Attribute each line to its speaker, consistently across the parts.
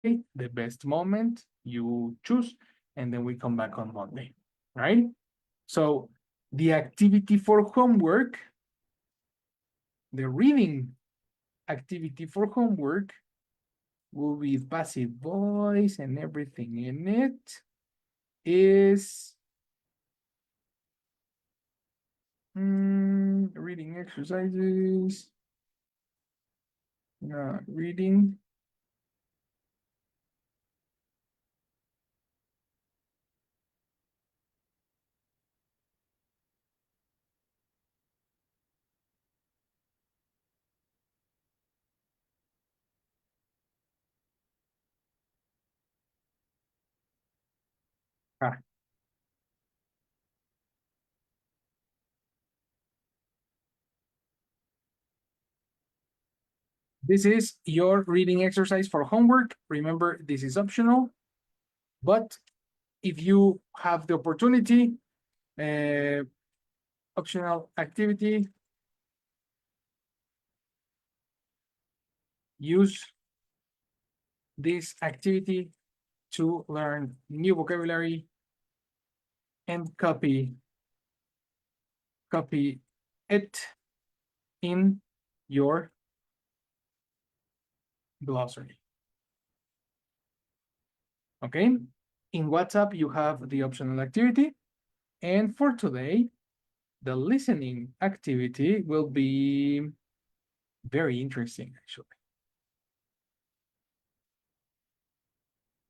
Speaker 1: the best moment you choose, and then we come back on Monday, right? So the activity for homework, the reading activity for homework will be passive voice and everything in it is reading exercises, reading ah, this is your reading exercise for homework. Remember, this is optional, but if you have the opportunity, optional activity, use this activity to learn new vocabulary and copy it in your glossary. Okay, in WhatsApp you have the optional activity, and for today the listening activity will be very interesting actually.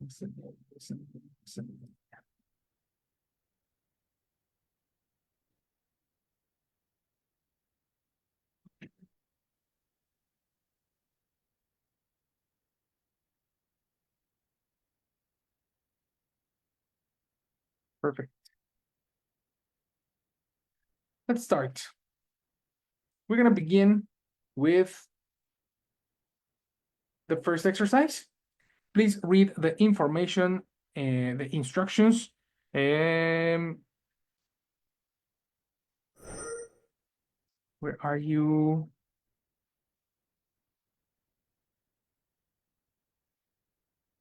Speaker 1: Listen, listen, listen. Perfect. Let's start. We're gonna begin with the first exercise. Please read the information and the instructions. Where are you?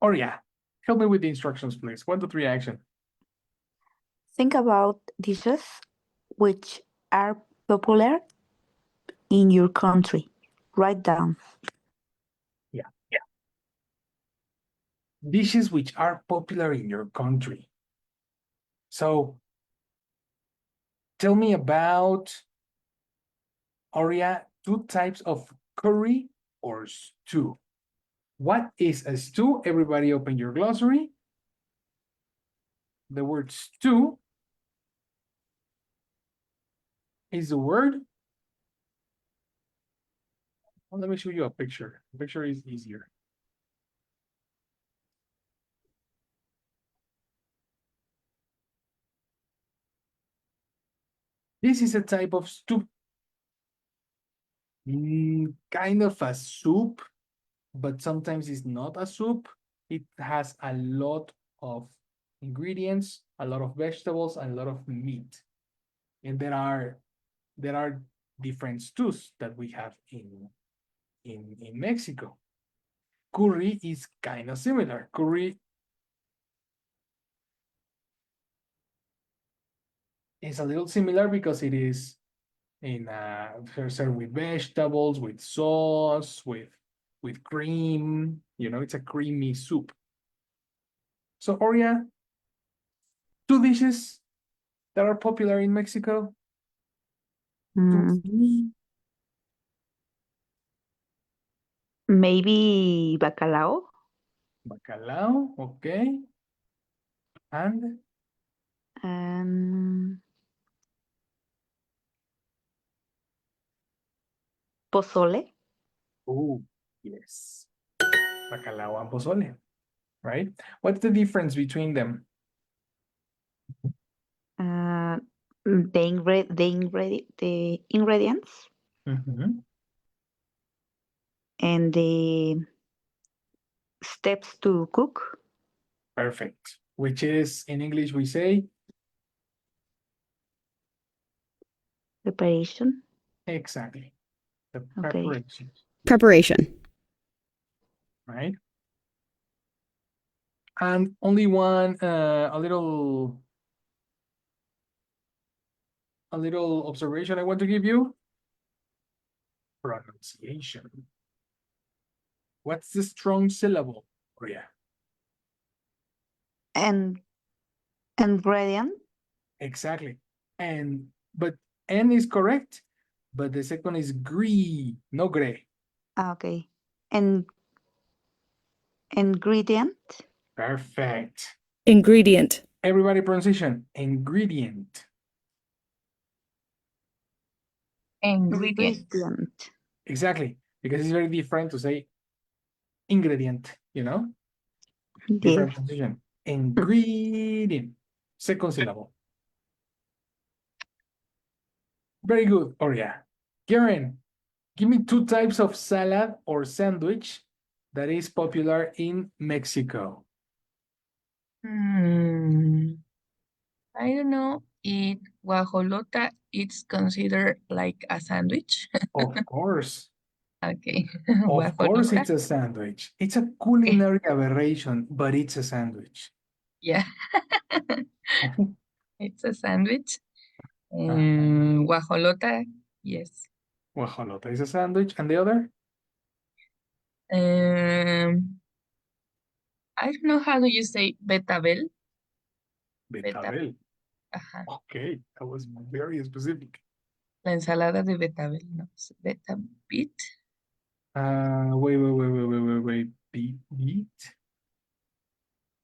Speaker 1: Oh yeah, help me with the instructions, please. 1, 2, 3, action.
Speaker 2: Think about dishes which are popular in your country. Write down.
Speaker 1: Yeah. Dishes which are popular in your country. So tell me about, Aurea, 2 types of curry or stew. What is a stew? Everybody open your glossary. The word stew is the word. Well, let me show you a picture. The picture is easier. This is a type of stew. Kind of a soup, but sometimes it's not a soup. It has a lot of ingredients, a lot of vegetables, and a lot of meat. And there are different stews that we have in Mexico. Curry is kind of similar. Curry is a little similar because it is served with vegetables, with sauce, with cream. You know, it's a creamy soup. So, Oria, 2 dishes that are popular in Mexico.
Speaker 2: Maybe bacalao.
Speaker 1: Bacalao, okay. And
Speaker 2: pozole.
Speaker 1: oh, yes. Bacalao and pozole, right? What's the difference between them?
Speaker 2: The ingredients and the steps to cook.
Speaker 1: Perfect. Which is, in English, we say
Speaker 2: Preparation.
Speaker 1: exactly the
Speaker 2: Okay.
Speaker 1: preparation.
Speaker 3: Preparation.
Speaker 1: Right? And only one, a little observation I want to give you. Pronunciation. What's the strong syllable? Oh yeah,
Speaker 2: And ingredient.
Speaker 1: exactly. And but N is correct, but the second is gree, no gre.
Speaker 2: Okay. And ingredient.
Speaker 1: Perfect.
Speaker 3: ingredient,
Speaker 1: Everybody pronunciation. Ingredient.
Speaker 4: Ingredient.
Speaker 2: Ingredient.
Speaker 1: Exactly. Because it's very different to say ingredient,
Speaker 2: Yes.
Speaker 1: different pronunciation. Ingredient. Second syllable. Very good. Oh yeah. Karen, give me two types of salad or sandwich that is popular in Mexico.
Speaker 4: I don't know. It guajolota. It's considered like a sandwich.
Speaker 1: Of course.
Speaker 4: Okay,
Speaker 1: Of course,
Speaker 4: guajolota.
Speaker 1: it's a sandwich. It's a
Speaker 4: Okay,
Speaker 1: culinary aberration, but it's a sandwich.
Speaker 4: yeah, it's a sandwich.
Speaker 1: Uh,
Speaker 4: Guajolota. Yes.
Speaker 1: Guajolota is a sandwich. And the other?
Speaker 4: Um, I don't know how do you say betabel. Beta.
Speaker 1: Betabel.
Speaker 4: Ajá.
Speaker 1: Okay, that was very specific.
Speaker 4: La ensalada de betabel. No, es betabit.
Speaker 1: Wait. Beet?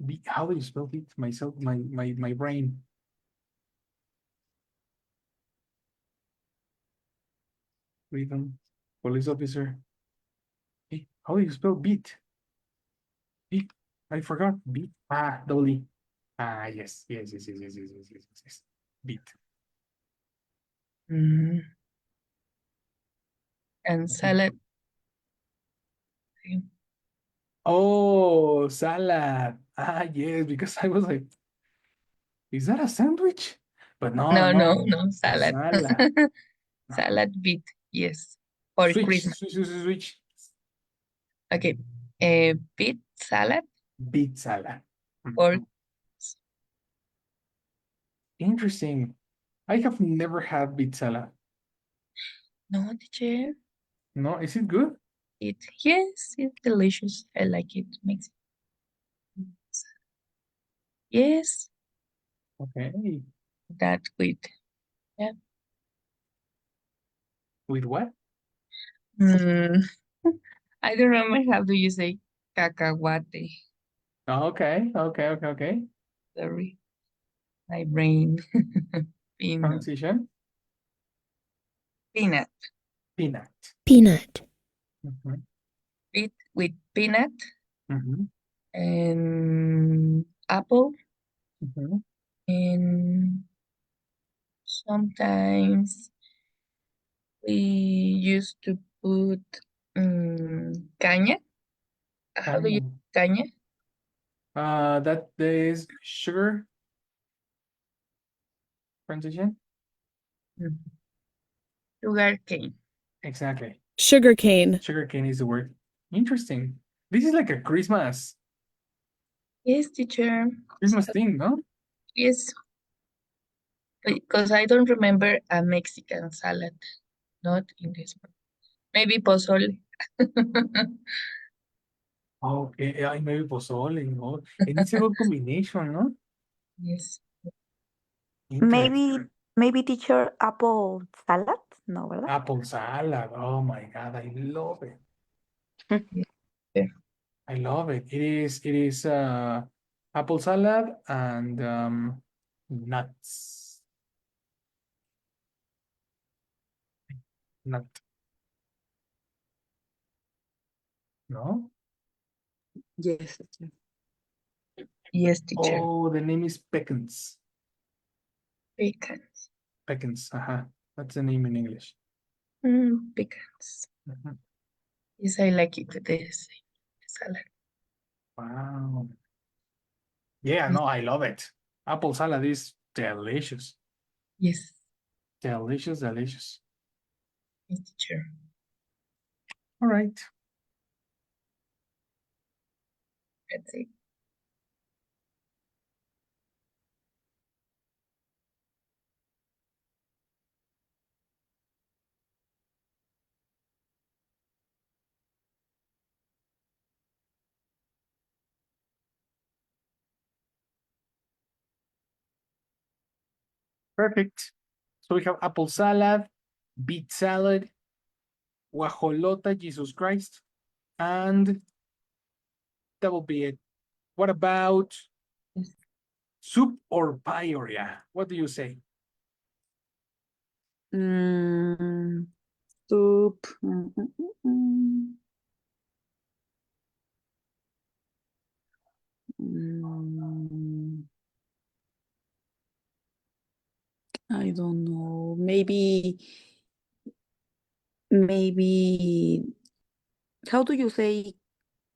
Speaker 1: Beet? How do you spell beet? Myself, my brain. Freedom. Police officer. Hey, how do you spell beet? Beet. I forgot. Beet. Double E. Yes. Beet.
Speaker 4: Mm, and salad.
Speaker 1: Oh, salad. Yes, because I was like, is that a sandwich? But no,
Speaker 4: No,
Speaker 1: no,
Speaker 4: no, no, salad.
Speaker 1: salad.
Speaker 4: Salad bit. Yes. For Christmas.
Speaker 1: Switch.
Speaker 4: Okay. Bit salad
Speaker 1: Beet salad.
Speaker 4: for
Speaker 1: Interesting. I have never had beet salad.
Speaker 4: no teacher.
Speaker 1: No, is it good?
Speaker 4: Yes, it's delicious. I like it. Makes yes,
Speaker 1: Okay.
Speaker 4: that with yeah.
Speaker 1: With what?
Speaker 4: Mm, I don't remember how do you say cacahuate.
Speaker 1: Okay.
Speaker 4: Sorry, my brain. Peanut,
Speaker 1: Transition.
Speaker 4: peanut,
Speaker 1: Peanut.
Speaker 3: peanut,
Speaker 1: Mhm,
Speaker 4: bit with peanut
Speaker 1: mhm,
Speaker 4: and apple
Speaker 1: mhm.
Speaker 4: and sometimes we used to put caña. How do you
Speaker 1: Caña.
Speaker 4: caña?
Speaker 1: That is sugar. Transition.
Speaker 4: Mm, sugar cane.
Speaker 1: Exactly.
Speaker 3: sugar cane,
Speaker 1: Sugarcane is the word. Interesting. This is like a
Speaker 4: Yes, teacher.
Speaker 1: Christmas thing, no?
Speaker 4: Yes, because I don't remember a Mexican salad. Not in this one. Maybe pozole.
Speaker 1: Okay, maybe pozole, no? And it's a good combination, no?
Speaker 4: Yes.
Speaker 1: Interesting.
Speaker 2: Maybe teacher apple salad. No, ¿verdad?
Speaker 1: Apple salad. Oh my God, I love it.
Speaker 4: Yeah.
Speaker 1: I love it. It is apple salad and nuts. Nut, no?
Speaker 2: Yes, teacher.
Speaker 4: Yes, teacher.
Speaker 1: Oh, the name is pecans.
Speaker 4: Bacon.
Speaker 1: Pecans, That's the name in English.
Speaker 4: Pecans.
Speaker 1: Mhm.
Speaker 4: Yes, I like it. This salad.
Speaker 1: Wow. Yeah,
Speaker 4: Yes,
Speaker 1: no, I love it. Apple salad is delicious.
Speaker 4: yes,
Speaker 1: Delicious.
Speaker 4: yes, teacher.
Speaker 1: All right.
Speaker 4: That's it.
Speaker 1: Perfect. So we have apple salad, beet salad, guajolota, Jesus Christ, and that will be it. What about soup or paella? What do you say?
Speaker 2: Mm, soup. Mm, I don't know. Maybe. How do you say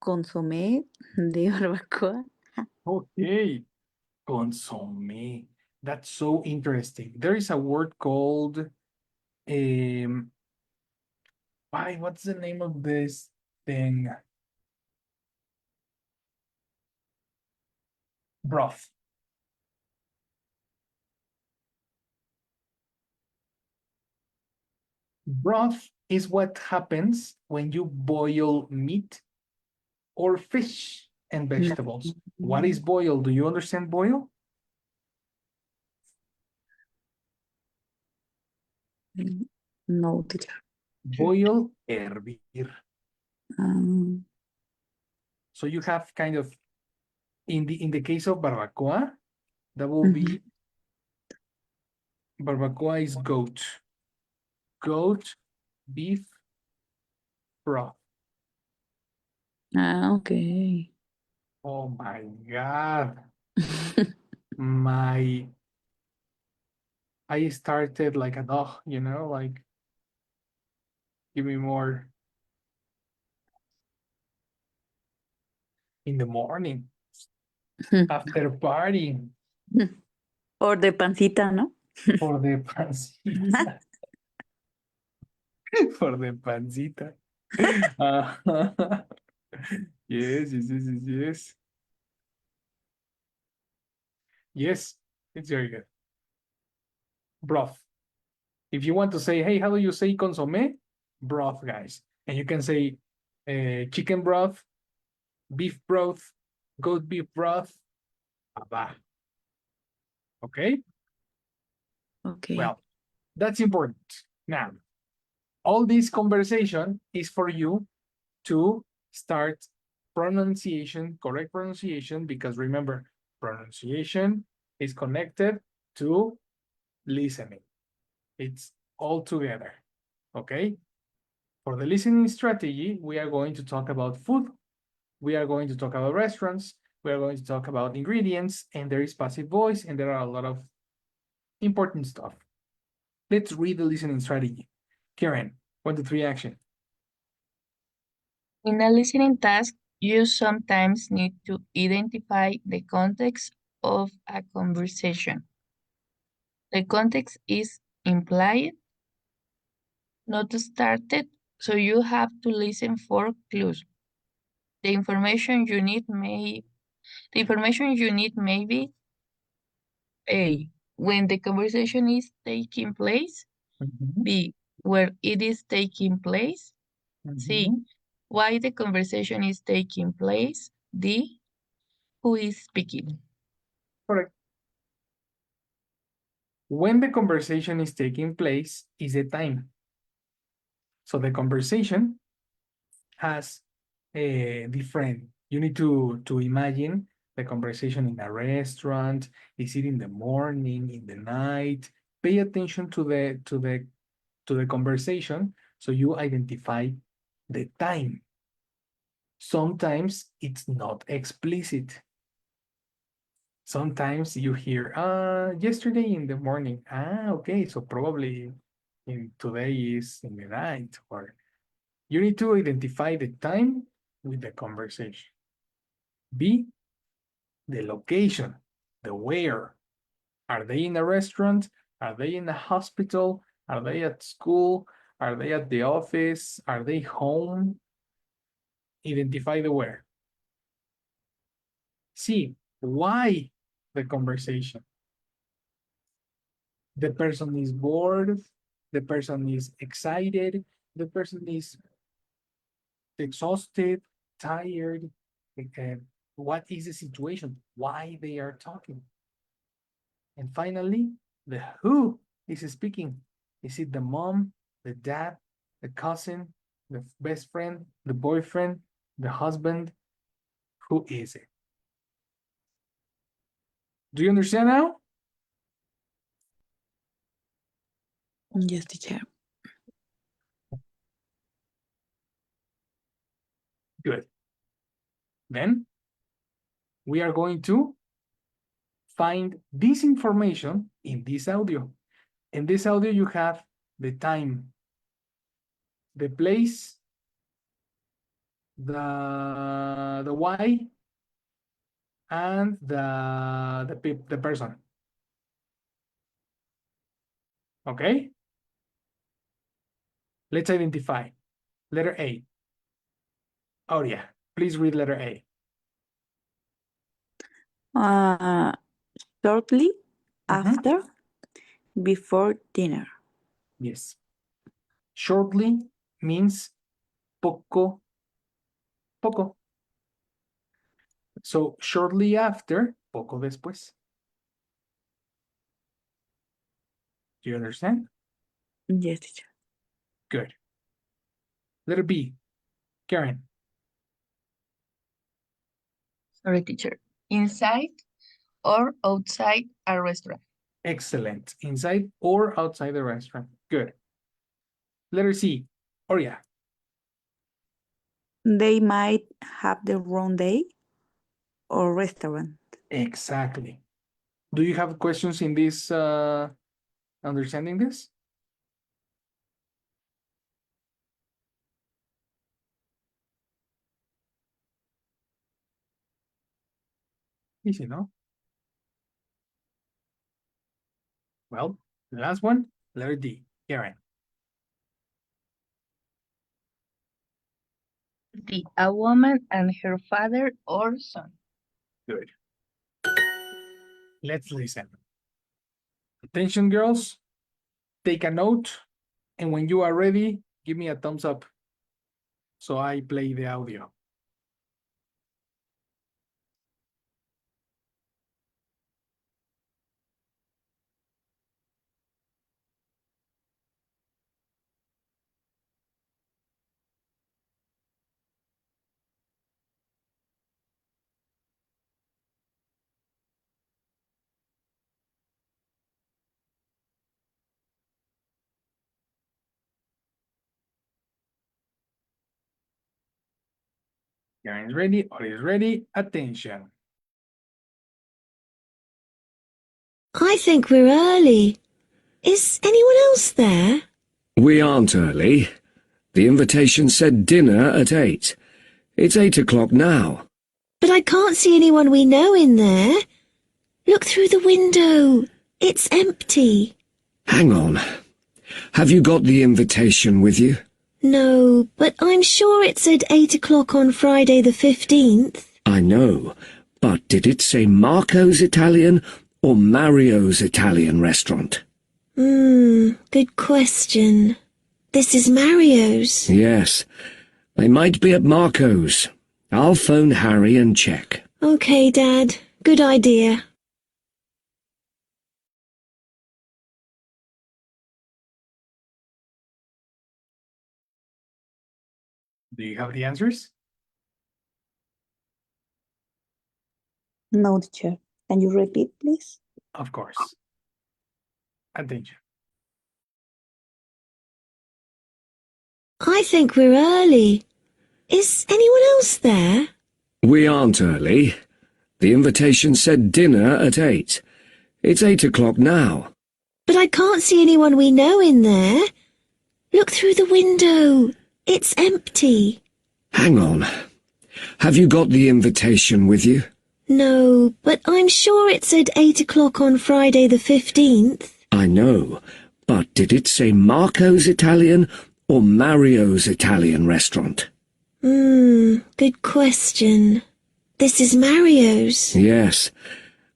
Speaker 2: consomé de barbacoa?
Speaker 1: Okay, consomme. That's so interesting. There is a word called what's the name of this thing? Broth. Broth is what happens when you boil meat or fish and vegetables. What is boil? Do you understand boil?
Speaker 2: No, teacher.
Speaker 1: Boil, hervir.
Speaker 2: Um,
Speaker 1: So you have kind of in the case of barbacoa, that will be barbacoa is goat. Goat, beef, broth.
Speaker 2: okay.
Speaker 1: Oh my god. My I started like a dog, like give me more in the morning after partying
Speaker 2: Or de pancita, ¿no?
Speaker 1: for the pancita. For the pancita. Yes, yes, yes, yes, yes. Yes, it's very good. Broth. If you want to say, hey, how do you say consomme? Broth, guys. And you can say chicken broth, beef broth, goat beef broth. Baba. Okay?
Speaker 2: Okay.
Speaker 1: Well, that's important. Now, all this conversation is for you to start correct pronunciation, because remember, pronunciation is connected to listening. It's all together. Okay? For the listening strategy, we are going to talk about food. We are going to talk about restaurants. We are going to talk about ingredients, and there is passive voice, and there are a lot of important stuff. Let's read the listening strategy. Karen, 1, 2, 3, action.
Speaker 4: In a listening task, you sometimes need to identify the context of a conversation. The context is implied, not started, so you have to listen for clues. The information you need may be A, when the conversation is taking place, B, where it is taking place, C, why the conversation is taking place, D, who is speaking.
Speaker 1: Correct. When the conversation is taking place is the time. So the conversation has a different. You need to imagine the conversation in a restaurant. Is it in the morning, in the night? Pay attention to the conversation so you identify the time. Sometimes it's not explicit. Sometimes you hear, yesterday in the morning. Okay, so probably today is in the night, or you need to identify the time with the conversation. B, the location, the where. Are they in a restaurant? Are they in a hospital? Are they at school? Are they at the office? Are they home? Identify the where. C, why the conversation? The person is bored, the person is excited, the person is exhausted, tired. What is the situation? Why they are talking? And finally, The who is speaking. Is it the mom, the dad, the cousin, the best friend, the boyfriend, the husband? Who is it? Do you understand now?
Speaker 2: Yes, teacher.
Speaker 1: Good. Then we are going to find this information in this audio. In this audio, you have the time, the place, the why, and the person. Okay? Let's identify. Letter A. Oh, yeah. Please read letter A.
Speaker 2: Shortly
Speaker 1: Mhm.
Speaker 2: after, before dinner.
Speaker 1: Yes. Shortly means poco. So shortly after, poco después. Do you understand?
Speaker 2: Yes, teacher.
Speaker 1: Good. Letter B. Karen.
Speaker 4: Sorry, teacher. Inside or outside a restaurant.
Speaker 1: Excellent. Inside or outside the restaurant. Good. Letter C. Oria.
Speaker 2: They might have the wrong day or restaurant.
Speaker 1: Exactly. Do you have questions in this understanding this? Easy, no? Well, the last one, letter D. Karen.
Speaker 4: A woman and her father or son.
Speaker 1: Good. Let's listen. Attention, girls. Take a note, and when you are ready, give me a thumbs up so I play the audio. Karen is ready, or is ready. Attention.
Speaker 5: I think we're early. Is anyone else there?
Speaker 6: We aren't early. The invitation said dinner at 8. It's 8 o'clock now.
Speaker 5: But I can't see anyone we know in there. Look through the window. It's empty.
Speaker 6: Hang on. Have you got the invitation with you?
Speaker 5: No, but I'm sure it said 8 o'clock on Friday the 15th.
Speaker 6: I know, but did it say Marco's Italian or Mario's Italian restaurant?
Speaker 5: Good question. This is Mario's.
Speaker 6: Yes, they might be at Marco's. I'll phone Harry and check.
Speaker 5: Okay, Dad. Good idea.
Speaker 1: Do you have the answers?
Speaker 2: No, teacher. Can you repeat, please?
Speaker 1: Of course. Attention.
Speaker 5: I think we're early. Is anyone else there?
Speaker 6: We aren't early. The invitation said dinner at 8. It's 8 o'clock now.
Speaker 5: But I can't see anyone we know in there. Look through the window. It's empty.
Speaker 6: Hang on. Have you got the invitation with you?
Speaker 5: No, but I'm sure it said 8 o'clock on Friday the 15th.
Speaker 6: I know, but did it say Marco's Italian or Mario's Italian restaurant?
Speaker 5: Good question. This is Mario's.
Speaker 6: Yes,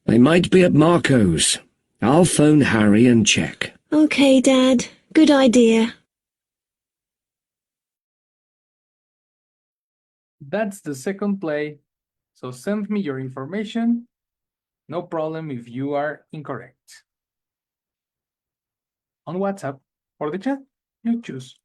Speaker 6: they might be at Marco's. I'll phone Harry and check.
Speaker 5: Okay, Dad. Good idea.
Speaker 1: That's the second play. So send me your information. No problem if you are incorrect. on WhatsApp or the chat. You choose.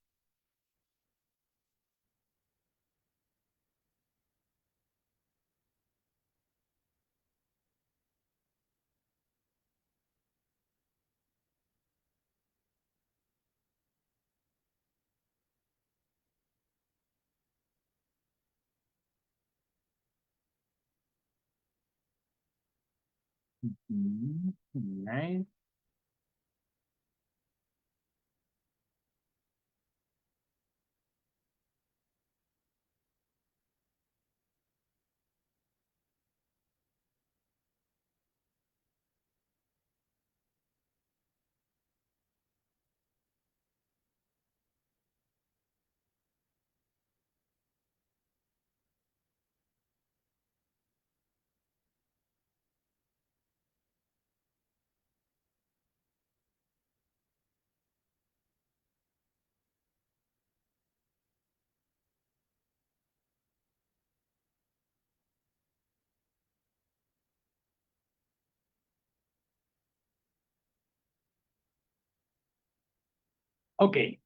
Speaker 1: Right. Okay.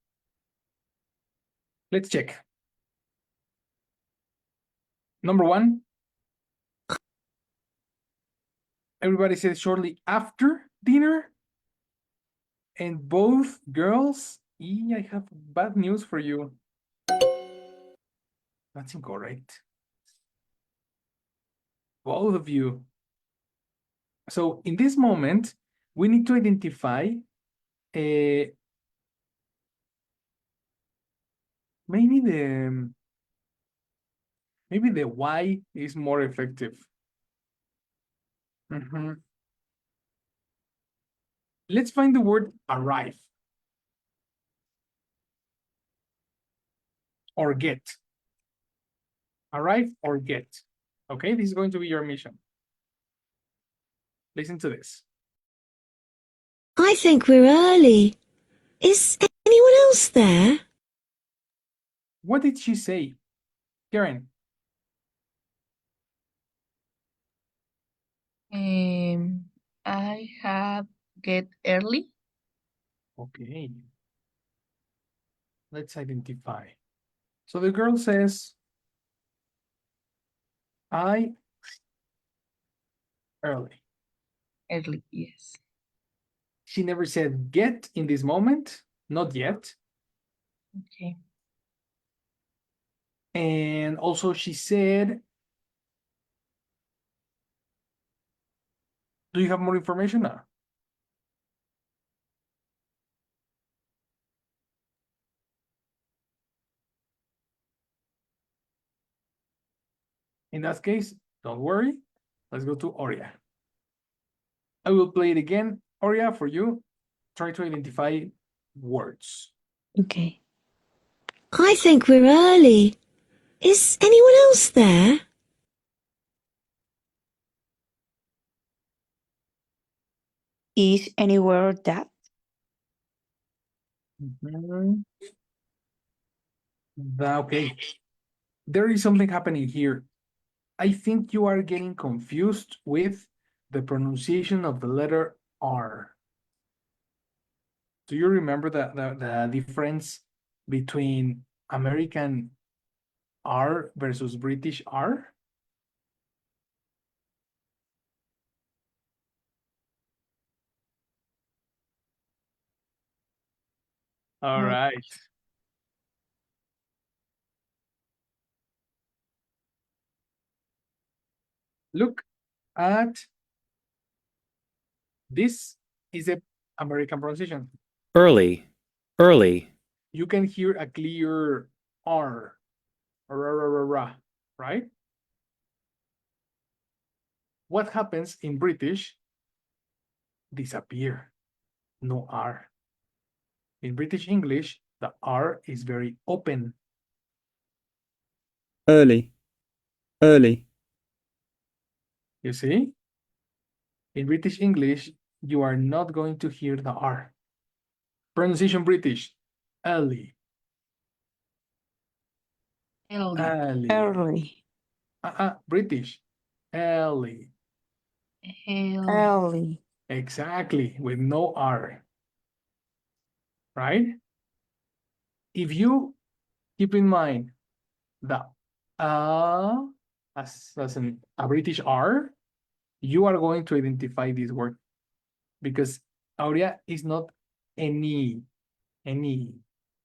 Speaker 1: Let's check. Number one. Everybody says shortly after dinner. And both girls, I have bad news for you. That's incorrect. Both of you. So in this moment, we need to identify maybe the why is more effective. Let's find the word arrive or get. Arrive or get. Okay, this is going to be your mission. Listen to this.
Speaker 5: I think we're early. Is anyone else there?
Speaker 1: What did she say? Karen.
Speaker 4: I have get early.
Speaker 1: Okay. Let's identify. So the girl says, I early.
Speaker 4: Early, yes.
Speaker 1: She never said get in this moment, not yet.
Speaker 4: Okay.
Speaker 1: And also she said, do you have more information now? In that case, don't worry. Let's go to Oria. I will play it again. Oria, for you, try to identify words.
Speaker 2: Okay.
Speaker 5: I think we're early. Is anyone else there?
Speaker 2: Is anywhere that?
Speaker 1: Okay. There is something happening here. I think you are getting confused with the pronunciation of the letter R. Do you remember the difference between American R versus British R? All right. Look at this is a American pronunciation.
Speaker 7: Early, early,
Speaker 1: You can hear a clear R, right? What happens in British? Disappear. No R. In British English, the R is very open.
Speaker 7: early, early,
Speaker 1: You see? In British English, you are not going to hear the R. Pronunciation British, early.
Speaker 4: Early.
Speaker 2: Early.
Speaker 1: British, early.
Speaker 4: Early.
Speaker 2: Early.
Speaker 1: Exactly, with no R. right? If you keep in mind the as a British R, you are going to identify this word because Aurea is not any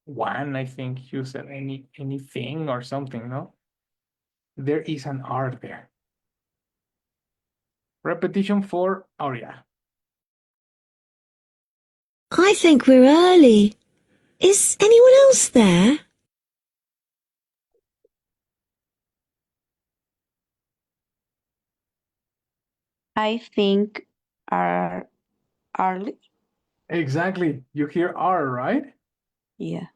Speaker 1: one, I think you said anything or something, no? There is an R there. Repetition for Aurea.
Speaker 5: I think we're early. Is anyone else there?
Speaker 2: I think are early.
Speaker 1: Exactly. You hear R, right?
Speaker 2: Yeah.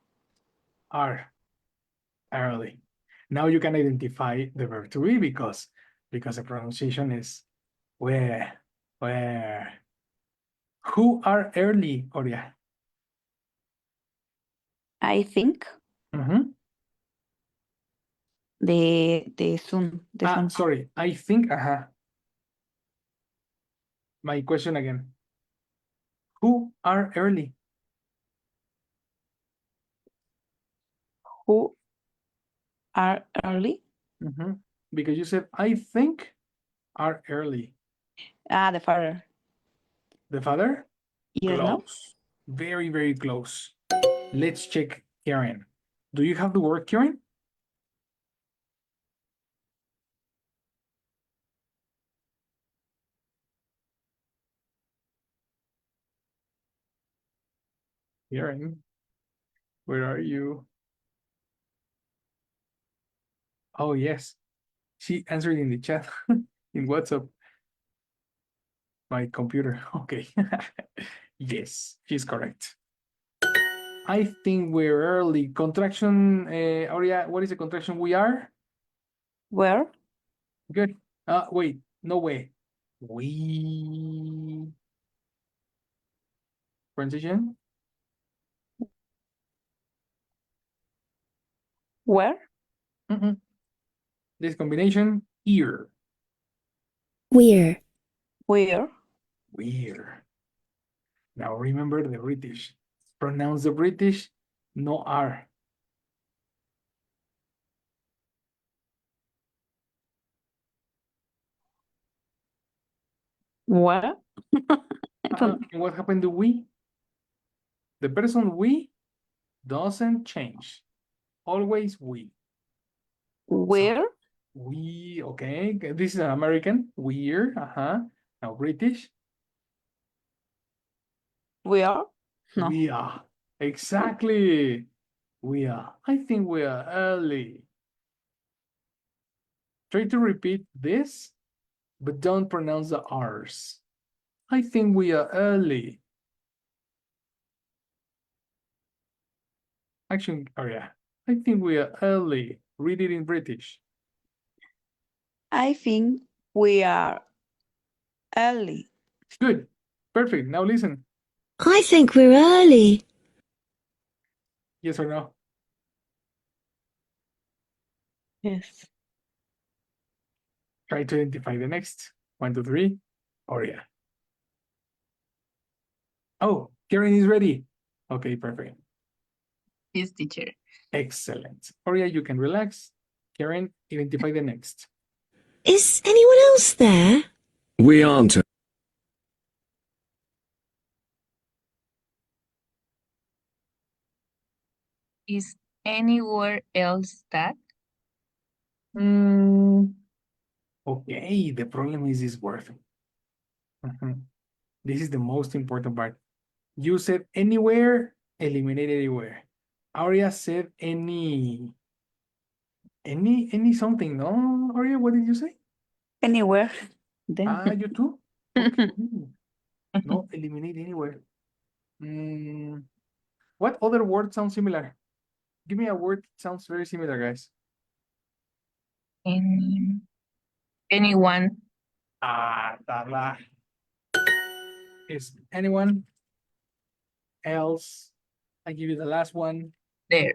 Speaker 1: R, early. Now you can identify the verb to be because the pronunciation is where. Who are early, Aurea?
Speaker 2: I think
Speaker 1: Mm-hmm.
Speaker 2: the sun. The sun.
Speaker 1: Sorry. I think, my question again. Who are early?
Speaker 2: Who are early?
Speaker 1: Mm-hmm. Because you said, I think are early.
Speaker 2: The father.
Speaker 1: The father?
Speaker 2: Yes, no?
Speaker 1: Close. Very, very close. Let's check Karen. Do you have the word Karen? Karen, where are you? Oh, yes. She answered in the chat in WhatsApp. My computer. Okay. Yes, she's correct. I think we're early. Contraction, Aurea, what is the contraction we are?
Speaker 2: Where?
Speaker 1: Good. Wait, no way. We. Transition.
Speaker 2: Where?
Speaker 1: This combination, ear.
Speaker 3: We're.
Speaker 2: Where?
Speaker 1: Weird. Now remember the British. Pronounce the British, no R.
Speaker 2: Where? I don't.
Speaker 1: And what happened to we? The person we doesn't change. Always we.
Speaker 2: Where?
Speaker 1: We, okay. This is an American. We're, Now British.
Speaker 2: Where? No.
Speaker 1: We are. Exactly. We are. I think we are early. Try to repeat this, but don't pronounce the R's. I think we are early. Action area. I think we are early. Read it in British.
Speaker 2: I think we are early.
Speaker 1: Good. Perfect. Now listen.
Speaker 5: I think we're early.
Speaker 1: Yes or no?
Speaker 2: Yes.
Speaker 1: Try to identify the next. 1, 2, 3. Aurea. Oh, Karen is ready. Okay, perfect.
Speaker 4: Yes, teacher.
Speaker 1: Excellent. Aurea, you can relax. Karen, identify the next.
Speaker 5: Is anyone else there?
Speaker 6: We aren't.
Speaker 4: Is anywhere else that?
Speaker 1: Okay, the problem is this word. This is the most important part. You said anywhere, eliminate anywhere. Aurea said any something, no? Aurea, what did you say?
Speaker 2: Anywhere. Then.
Speaker 1: You too? Okay. No, eliminate anywhere. What other word sounds similar? Give me a word that sounds very similar, guys.
Speaker 4: Anyone.
Speaker 1: Tala. Is anyone else? I give you the last one.
Speaker 4: There.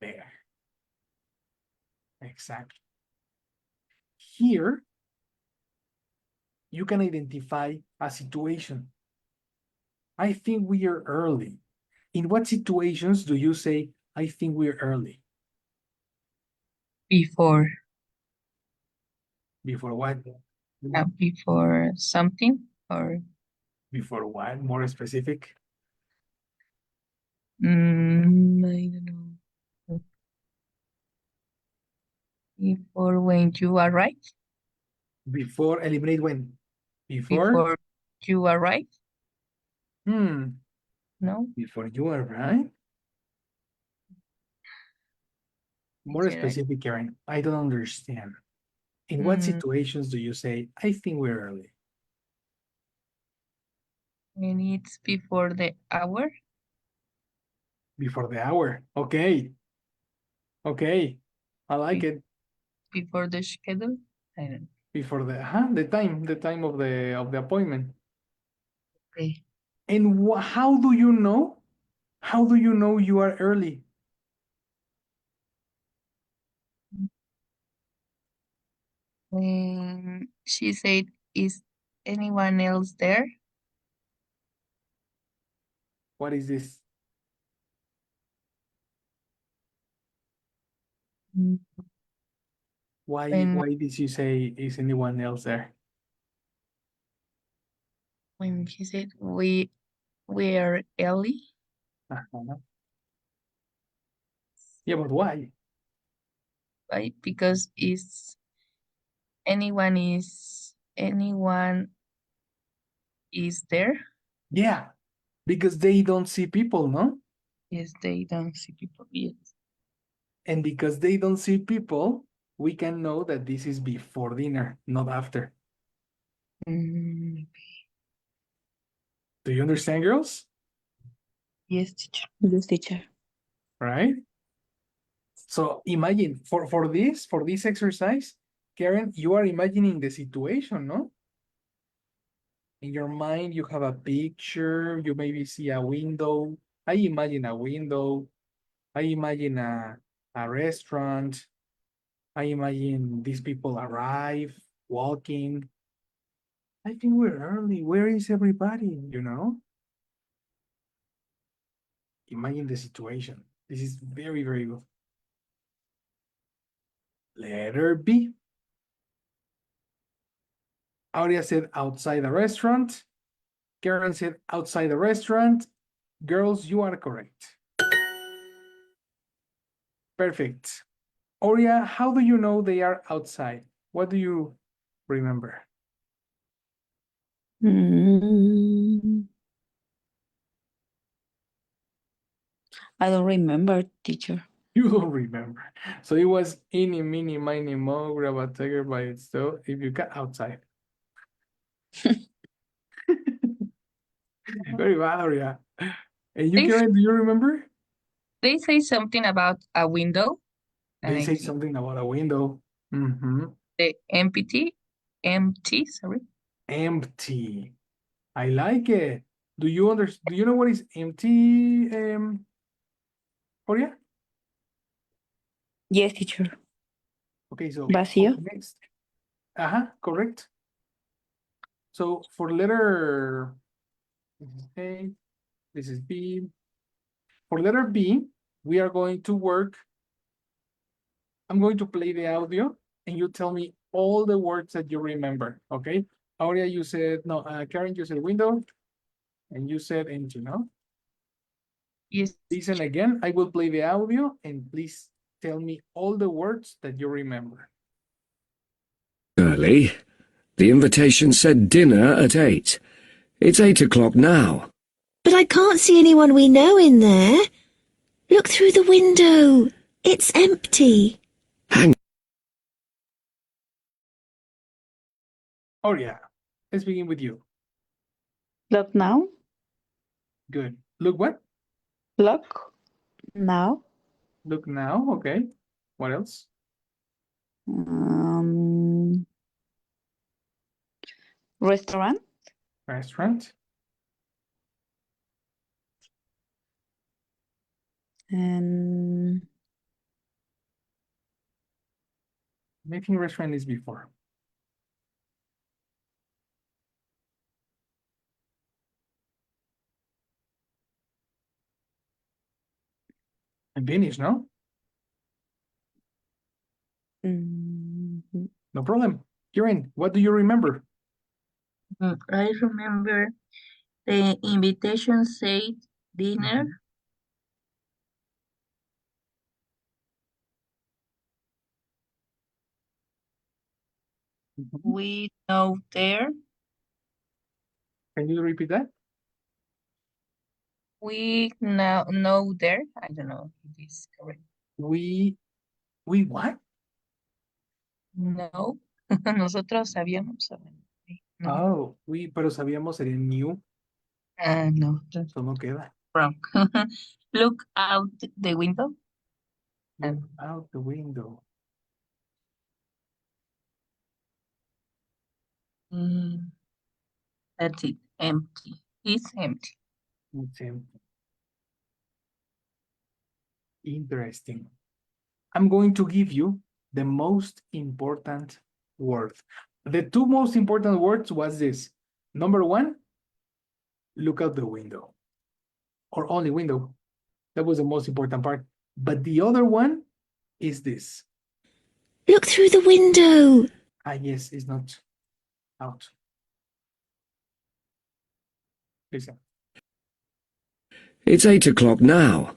Speaker 1: There. Exactly. Here, you can identify a situation. I think we are early. In what situations do you say, I think we're early?
Speaker 4: Before.
Speaker 1: Before what?
Speaker 4: Before something or
Speaker 1: Before what? More specific?
Speaker 4: I don't know. Before when you arrive?
Speaker 1: Before, eliminate when? Before?
Speaker 4: Before you arrive?
Speaker 1: Hmm.
Speaker 4: No?
Speaker 1: Before you arrive? More
Speaker 4: Did I?
Speaker 1: specific, Karen. I don't understand. In what situations do you say, I think we're early?
Speaker 4: When it's before the hour?
Speaker 1: Before the hour. Okay. Okay. I like it.
Speaker 4: Before the schedule? I don't know.
Speaker 1: Before the the time of the appointment.
Speaker 4: Okay.
Speaker 1: And how do you know? How do you know you are early?
Speaker 4: When she said, is anyone else there?
Speaker 1: What is this?
Speaker 4: Mm, When
Speaker 1: Why did you say, is anyone else there?
Speaker 4: when he said we are early?
Speaker 1: Uh-huh. Yeah, but why?
Speaker 4: Right? Because anyone is there?
Speaker 1: Yeah, because they don't see people, no?
Speaker 4: Yes, they don't see people. Yes.
Speaker 1: And because they don't see people, we can know that this is before dinner, not after.
Speaker 4: Mm,
Speaker 1: Do you understand, girls?
Speaker 4: yes, teacher.
Speaker 2: Yes, teacher.
Speaker 1: Right? So imagine for this exercise, Karen, you are imagining the situation, no? In your mind, you have a picture, you maybe see a window. I imagine a window. I imagine a restaurant. I imagine these people arrive, walking. I think we're early. Where is everybody? You know? Imagine the situation. This is very, very good. Letter B. Aurea said outside the restaurant. Karen said outside the restaurant. Girls, you are correct. Perfect. Aurea, how do you know they are outside? What do you remember?
Speaker 2: Mm, I don't remember, teacher.
Speaker 1: You don't remember. So it was eeny, meeny, miny, mo, grab a tiger by its toe. If you got outside. Very bad, Aurea. And you,
Speaker 4: They,
Speaker 1: Karen, do you remember?
Speaker 4: they say something about a window, and
Speaker 1: They
Speaker 4: I
Speaker 1: say
Speaker 4: think
Speaker 1: something about a window. Mm-hmm.
Speaker 4: the empty, sorry.
Speaker 1: Empty. I like it. Do you know what is empty, Aurea?
Speaker 2: Yes, teacher.
Speaker 1: Okay, so
Speaker 2: Vacío.
Speaker 1: next. Correct. So for letter this is A, this is B. For letter B, we are going to work. I'm going to play the audio and you tell me all the words that you remember, okay? Aurea, you said, no, Karen, you said window and you said empty, no?
Speaker 4: Yes.
Speaker 1: Listen again, I will play the audio and please tell me all the words that you remember.
Speaker 6: Early. The invitation said dinner at 8. It's 8 o'clock now.
Speaker 5: But I can't see anyone we know in there. Look through the window. It's empty.
Speaker 6: Hang
Speaker 1: Aurea, let's begin with you.
Speaker 2: Look now.
Speaker 1: Good. Look what?
Speaker 2: Look now.
Speaker 1: Look now, okay. What else?
Speaker 2: Restaurant.
Speaker 1: Restaurant.
Speaker 2: And
Speaker 1: I think restaurant is before. And finish, no?
Speaker 2: Mhm.
Speaker 1: No problem. Kieran, what do you remember?
Speaker 4: I remember the invitation said dinner. We know there.
Speaker 1: Can you repeat that?
Speaker 4: We now know there. I don't know if it is correct.
Speaker 1: We what?
Speaker 4: No. Nosotros sabíamos. No.
Speaker 1: Oh, pero sabíamos sería new,
Speaker 4: No. That's
Speaker 1: eso no queda.
Speaker 4: wrong. Look out the window.
Speaker 1: Look out the window.
Speaker 4: That's it. Empty. It's empty.
Speaker 1: It's empty. Interesting. I'm going to give you the most important word. The two most important words was this. Number one, look out the window. Or only window. That was the most important part. But the other one is this.
Speaker 5: Look through the window.
Speaker 1: Ah, yes, it's not out. Listen.
Speaker 6: It's 8 o'clock now.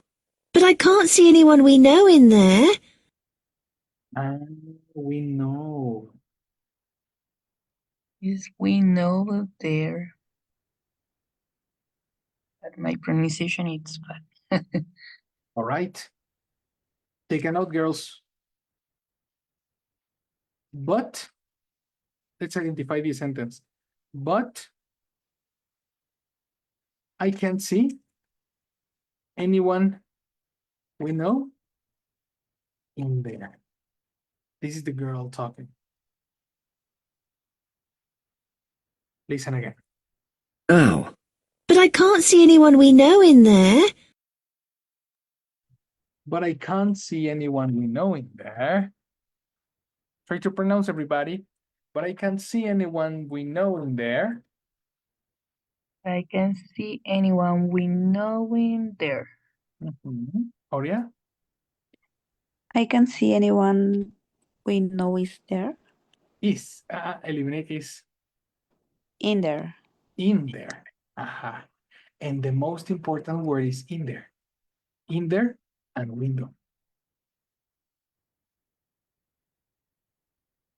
Speaker 5: But I can't see anyone we know in there.
Speaker 1: We know.
Speaker 4: Yes, we know there. But my pronunciation is bad.
Speaker 1: All right. Take a note, girls. But, let's identify this sentence. But I can't see anyone we know in there. This is the girl talking. Listen again.
Speaker 6: Now.
Speaker 5: But I can't see anyone we know in there.
Speaker 1: But I can't see anyone we know in there. Try to pronounce, everybody. But I can't see anyone we know in there.
Speaker 4: I can see anyone we know in there.
Speaker 1: Aurea?
Speaker 2: I can see anyone we know is there.
Speaker 1: Is. Eliminate is.
Speaker 2: In there.
Speaker 1: In there. Aha. And the most important word is in there. In there and window.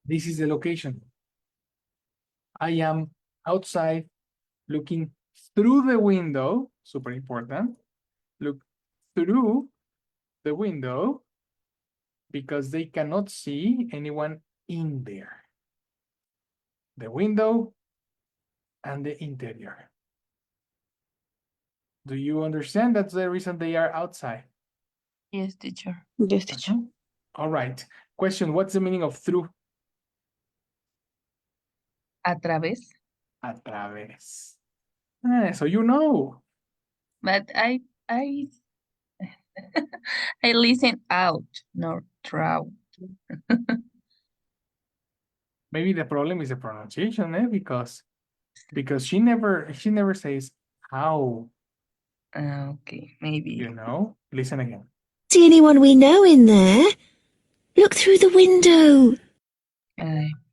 Speaker 1: This is the location. I am outside looking through the window, super important. Look through the window because they cannot see anyone in there. The window and the interior. Do you understand? That's the reason they are outside.
Speaker 4: Yes, teacher.
Speaker 2: Yes, teacher.
Speaker 1: All right. Question, what's the meaning of through?
Speaker 4: A través.
Speaker 1: A través. So you know.
Speaker 4: But I I listen out, not through.
Speaker 1: Maybe the problem is the pronunciation, because she never says how.
Speaker 4: Okay, maybe.
Speaker 1: You know? Listen again.
Speaker 5: See anyone we know in there? Look through the window.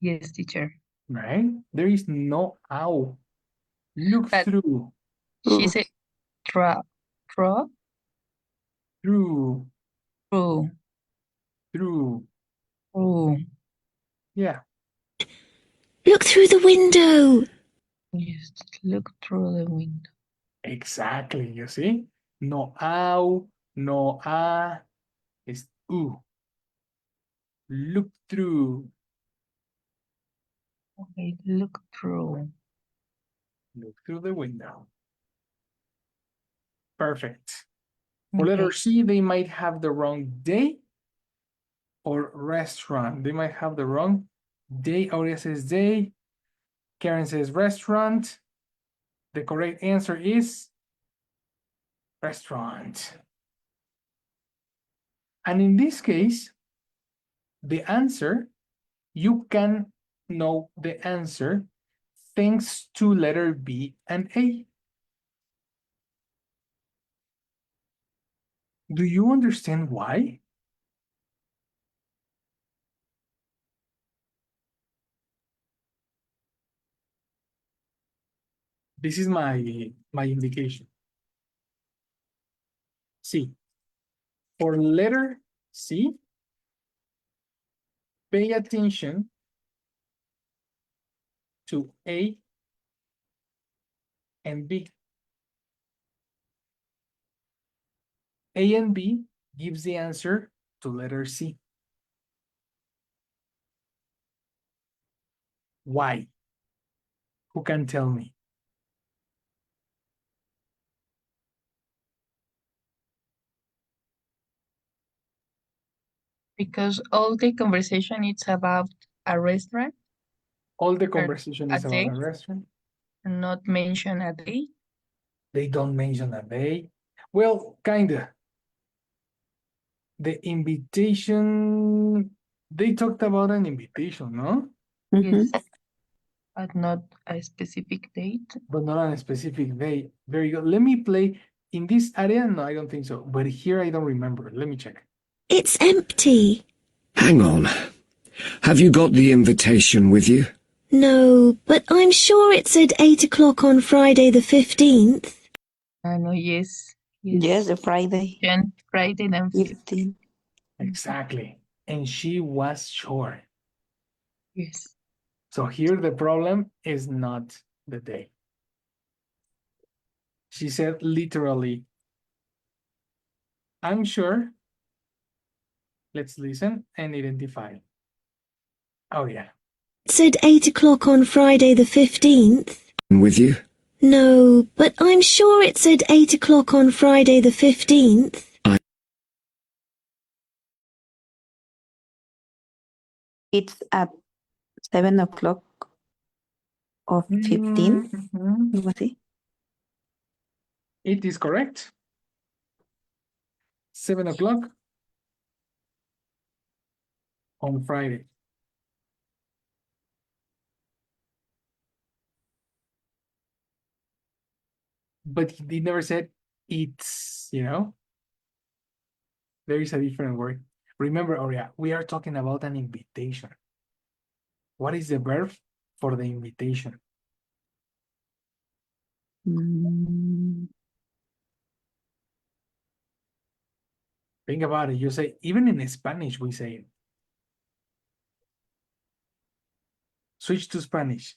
Speaker 4: Yes, teacher.
Speaker 1: Right? There is no how. Look
Speaker 4: But
Speaker 1: through.
Speaker 4: she said through.
Speaker 1: Through.
Speaker 4: Through.
Speaker 1: Through.
Speaker 4: Through.
Speaker 1: Yeah.
Speaker 5: Look through the window.
Speaker 4: Yes, look through the window.
Speaker 1: Exactly. You see? No how, no it's look through.
Speaker 4: Okay, look through.
Speaker 1: Look through the window. Perfect. For
Speaker 4: Okay.
Speaker 1: letter C, they might have the wrong day or restaurant. They might have the wrong day. Aurea says day. Karen says restaurant. The correct answer is restaurant. And in this case, the answer, you can know the answer thanks to letter B and A. Do you understand why? This is my indication. C. For letter C, pay attention to A and B. A and B gives the answer to letter C. Why? Who can tell me?
Speaker 4: Because all the conversation is about a restaurant,
Speaker 1: All the conversation
Speaker 4: a
Speaker 1: is about a
Speaker 4: date,
Speaker 1: restaurant.
Speaker 4: not mention a date.
Speaker 1: They don't mention a day. Well, kinda. The invitation, they talked about an invitation, no?
Speaker 4: Yes, but not a specific date.
Speaker 1: But not on a specific day. Very good. Let me play in this area. No, I don't think so. But here I don't remember. Let me check.
Speaker 5: It's empty.
Speaker 6: Hang on. Have you got the invitation with you?
Speaker 5: No, but I'm sure it said 8 o'clock on Friday the 15th.
Speaker 4: No, yes.
Speaker 2: Yes, the Friday,
Speaker 4: And Friday and
Speaker 2: 15.
Speaker 1: Exactly. And she was sure.
Speaker 4: Yes.
Speaker 1: So here the problem is not the day. She said literally, I'm sure. Let's listen and identify. Oh, yeah.
Speaker 5: It said 8 o'clock on Friday the 15th.
Speaker 6: With you?
Speaker 5: No, but I'm sure it said 8 o'clock on Friday the 15th.
Speaker 2: It's at 7 o'clock of 15.
Speaker 1: Mhm.
Speaker 2: Was it?
Speaker 1: It is correct. 7 o'clock on Friday. But he never said it's, you know? There is a different word. Remember, Aurea, we are talking about an invitation. What is the verb for the invitation?
Speaker 2: Mm,
Speaker 1: Think about it. You say, even in Spanish, we say it. Switch to Spanish.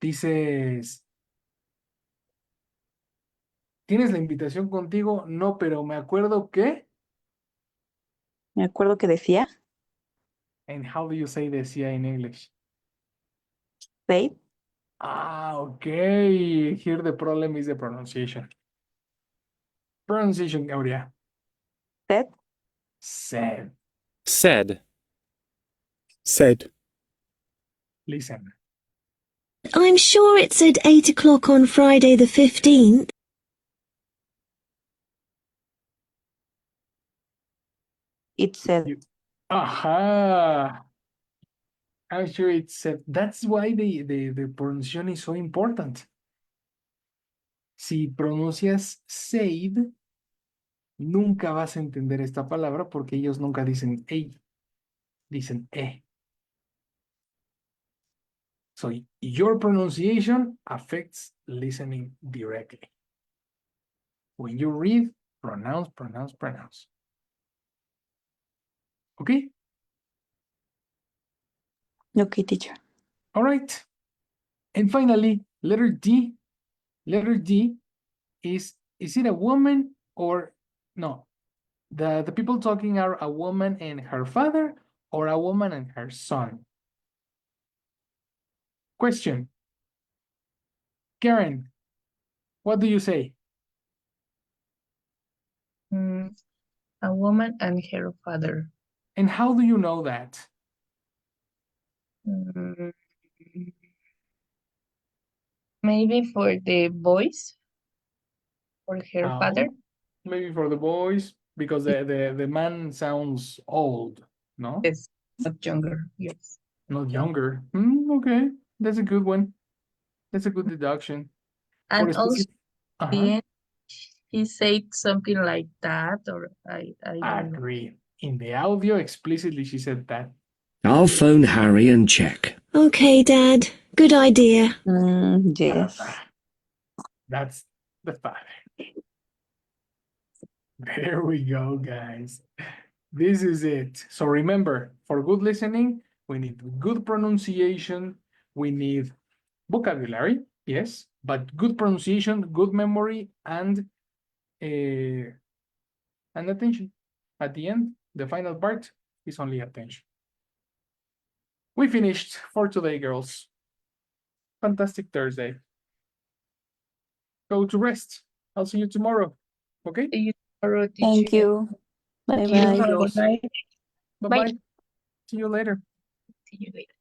Speaker 1: Dices, ¿tienes la invitación contigo? No, pero me acuerdo que.
Speaker 2: me acuerdo que decía
Speaker 1: And how do you say decía in English?
Speaker 2: said.
Speaker 1: Ah, okay. Here the problem is the pronunciation. Pronunciation, Aurea.
Speaker 2: Said.
Speaker 1: Said.
Speaker 7: Said. Said.
Speaker 1: Listen.
Speaker 5: I'm sure it said 8 o'clock on Friday the 15th.
Speaker 2: It said.
Speaker 1: You, aha. I'm sure it's said. That's why the pronunciation is so important. Si pronuncias said, nunca vas a entender esta palabra porque ellos nunca dicen ey, dicen e. So your pronunciation affects listening directly. When you read, pronounce, pronounce, pronounce. Okay?
Speaker 2: Okay, teacher.
Speaker 1: All right. And finally, letter D. Letter D is it a woman or no? The people talking are a woman and her father or a woman and her son? Question. Karen, what do you say?
Speaker 4: A woman and her father.
Speaker 1: And how do you know that?
Speaker 4: Mm, Maybe for the boys, for her father.
Speaker 1: Maybe for the boys, because the man sounds old, no?
Speaker 4: Yes, not younger. Yes.
Speaker 1: Not younger. Okay, that's a good one. That's a good deduction. For
Speaker 4: And
Speaker 1: a
Speaker 4: also
Speaker 1: specific.
Speaker 4: the end he said something like that, or I don't know.
Speaker 1: Agree. In the audio, explicitly, she said that.
Speaker 6: I'll phone Harry and check.
Speaker 5: Okay, Dad. Good idea.
Speaker 2: Yes.
Speaker 1: That's the father. There we go, guys. This is it. So remember, for good listening, we need good pronunciation, we need vocabulary, yes, but good pronunciation, good memory, and attention. At the end, the final part is only attention. We finished for today, girls. Fantastic Thursday. Go to rest. I'll see you tomorrow. Okay?
Speaker 4: See you tomorrow,
Speaker 2: Thank
Speaker 4: teacher.
Speaker 2: you. Bye
Speaker 4: Thank
Speaker 2: bye.
Speaker 4: you.
Speaker 1: Bye bye. See you later.
Speaker 4: See you later.